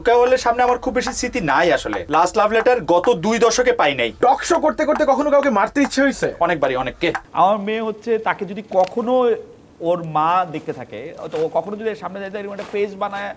কেওয়ালের সামনে আমার খুব বেশি স্মৃতি নাই আসলে। লাস্ট লাভ লেটার গত 2 দশকে পাই নাই। টক শো করতে করতে কখনো কাউকে মারতে ইচ্ছে হয়েছে? অনেকবারই, অনেককে। আমার মেয়ে হচ্ছে তাকে যদি কখনো ওর মা দেখতে থাকে, তো ও কখনো যদি সামনে যায় এরকম একটা পেজ বানায়।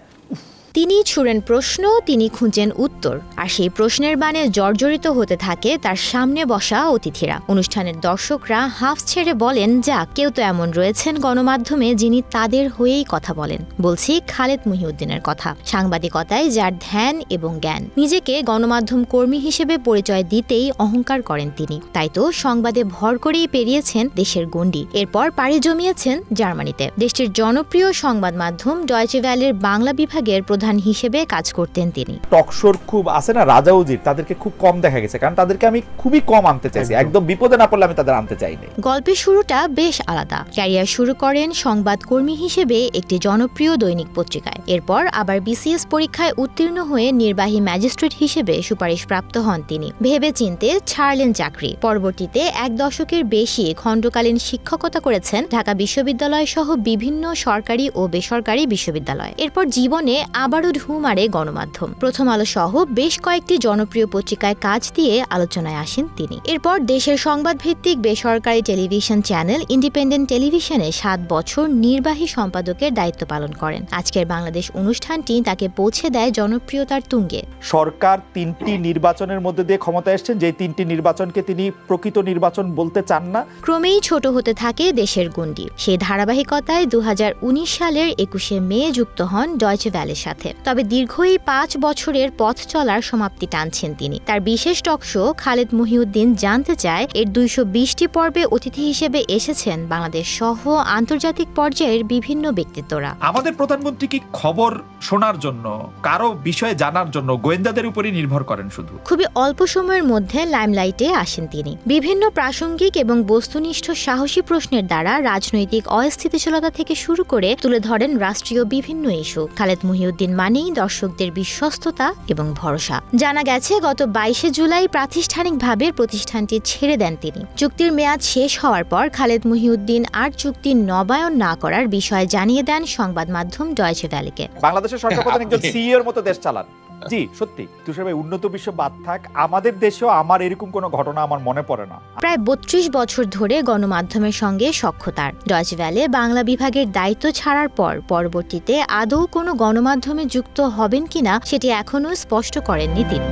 তিনি ছুড়েন প্রশ্ন, তিনি খুঁজেন উত্তর, আর সেই প্রশ্নের বাণে জর্জরিত হতে থাকে তার সামনে বসা অতিথিরা। অনুষ্ঠানের দর্শকরা হাফ ছেড়ে বলেন, যাক, কেউ তো এমন রয়েছেন গণমাধ্যমে যিনি তাদের হয়েই কথা বলেন। বলছি খালেদ মহিউদ্দিনের কথা। সাংবাদিকতায় যার ধ্যান এবং জ্ঞান, নিজেকে গণমাধ্যম কর্মী হিসেবে পরিচয় দিতেই অহংকার করেন তিনি। তাই তো সংবাদে ভর করেই পেরিয়েছেন দেশের গণ্ডি, এরপর পাড়ি জমিয়েছেন জার্মানিতে। দেশটির জনপ্রিয় সংবাদ মাধ্যম ডয়েচে ভ্যালের বাংলা বিভাগের প্রধান হিসেবে কাজ করতেন তিনি। টকশোর খুব আছে না রাজা উজির, তাদেরকে খুব কম দেখা গেছে, কারণ তাদেরকে আমি খুবই কম আনতে চাইছি, একদম বিপদে না পড়লে আমি তাদের আনতে চাইনি। গল্পের শুরুটা বেশ আলাদা। ক্যারিয়ার শুরু করেন সংবাদকর্মী হিসেবে একটি জনপ্রিয় দৈনিক পত্রিকায়। এরপর আবার বিসিএস পরীক্ষায় উত্তীর্ণ হয়ে নির্বাহী ম্যাজিস্ট্রেট হিসেবে সুপারিশপ্রাপ্ত হন তিনি। ভেবে চিনতে ছাড়লেন চাকরি। পরবর্তীতে 1 দশকের বেশি খণ্ডকালীন শিক্ষকতা করেছেন ঢাকা বিশ্ববিদ্যালয় সহ বিভিন্ন সরকারি ও বেসরকারি বিশ্ববিদ্যালয়। এরপর জীবনে আবারও ঢু মারে গণমাধ্যম। প্রথম আলো সহ বেশ কয়েকটি জনপ্রিয় পত্রিকায় কাজ দিয়ে আলোচনায় আসেন তিনি। এরপর দেশের সংবাদভিত্তিক বেসরকারি টেলিভিশন চ্যানেল ইন্ডিপেন্ডেন্ট টেলিভিশনে 7 বছর নির্বাহী সম্পাদকের দায়িত্ব পালন করেন। আজকের বাংলাদেশ অনুষ্ঠানটি তাকে পৌঁছে দেয় জনপ্রিয়তার তুঙ্গে। সরকার 3টি নির্বাচনের মধ্যে দিয়ে ক্ষমতায় এসেছেন, যে 3টি নির্বাচনকে তিনি প্রকৃত নির্বাচন বলতে চান না। ক্রমেই ছোট হতে থাকে দেশের গণ্ডি। সেই ধারাবাহিকতায় 2019 সালের 21শে মে যুক্ত হন ডয়েচে ভ্যালের সাথে। তবে দীর্ঘ এই 5 বছরের পথ চলার সমাপ্তি টানছেন তিনি। তার বিশেষ টকশো খালেদ মহিউদ্দিন জানতে চায়, এর 220টি পর্বে অতিথি হিসেবে এসেছেন বাংলাদেশ সহ আন্তর্জাতিক পর্যায়ের বিভিন্ন ব্যক্তিত্বরা। আমাদের প্রধানমন্ত্রী কি খবর শোনার জন্য, কারো বিষয়ে জানার জন্য গোয়েন্দাদের উপরই নির্ভর করেন শুধু? খুবই অল্প সময়ের মধ্যে লাইমলাইটে আসেন তিনি। বিভিন্ন প্রাসঙ্গিক এবং বস্তুনিষ্ঠ সাহসী প্রশ্নের দ্বারা রাজনৈতিক অস্থিতিশীলতা থেকে শুরু করে তুলে ধরেন রাষ্ট্রীয় বিভিন্ন ইস্যু। খালেদ মহিউদ্দিন মানেই দর্শকদের বিশ্বস্ততা এবং ভরসা। জানা গেছে গত 22শে জুলাই প্রাতিষ্ঠানিকভাবে প্রতিষ্ঠানটি ছেড়ে দেন তিনি। চুক্তির মেয়াদ শেষ হওয়ার পর খালেদ মহিউদ্দিন আর চুক্তি নবায়ন না করার বিষয়ে জানিয়ে দেন সংবাদ মাধ্যম ডয়েচে ভ্যালেকে। বাংলাদেশের সরকার প্রধান একজন সিইও এর মতো দেশ চালান। জি সত্যি তুষার ভাই, উন্নত বিশ্ব বাদ থাক, আমাদের দেশেও আমার এরকম কোনো ঘটনা আমার মনে পড়ে না। প্রায় 32 বছর ধরে গণমাধ্যমের সঙ্গে সখ্যতার। ডয়েচে ভ্যালে বাংলা বিভাগের দায়িত্ব ছাড়ার পর পরবর্তীতে আদৌ কোনো গণমাধ্যমে যুক্ত হবেন কিনা সেটি এখনও স্পষ্ট করেননি তিনি।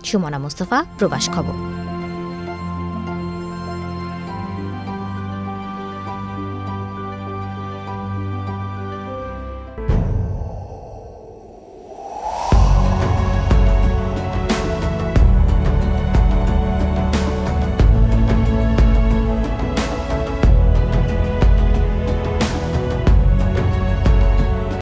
সুমনা মুস্তফা, প্রবাস খবর।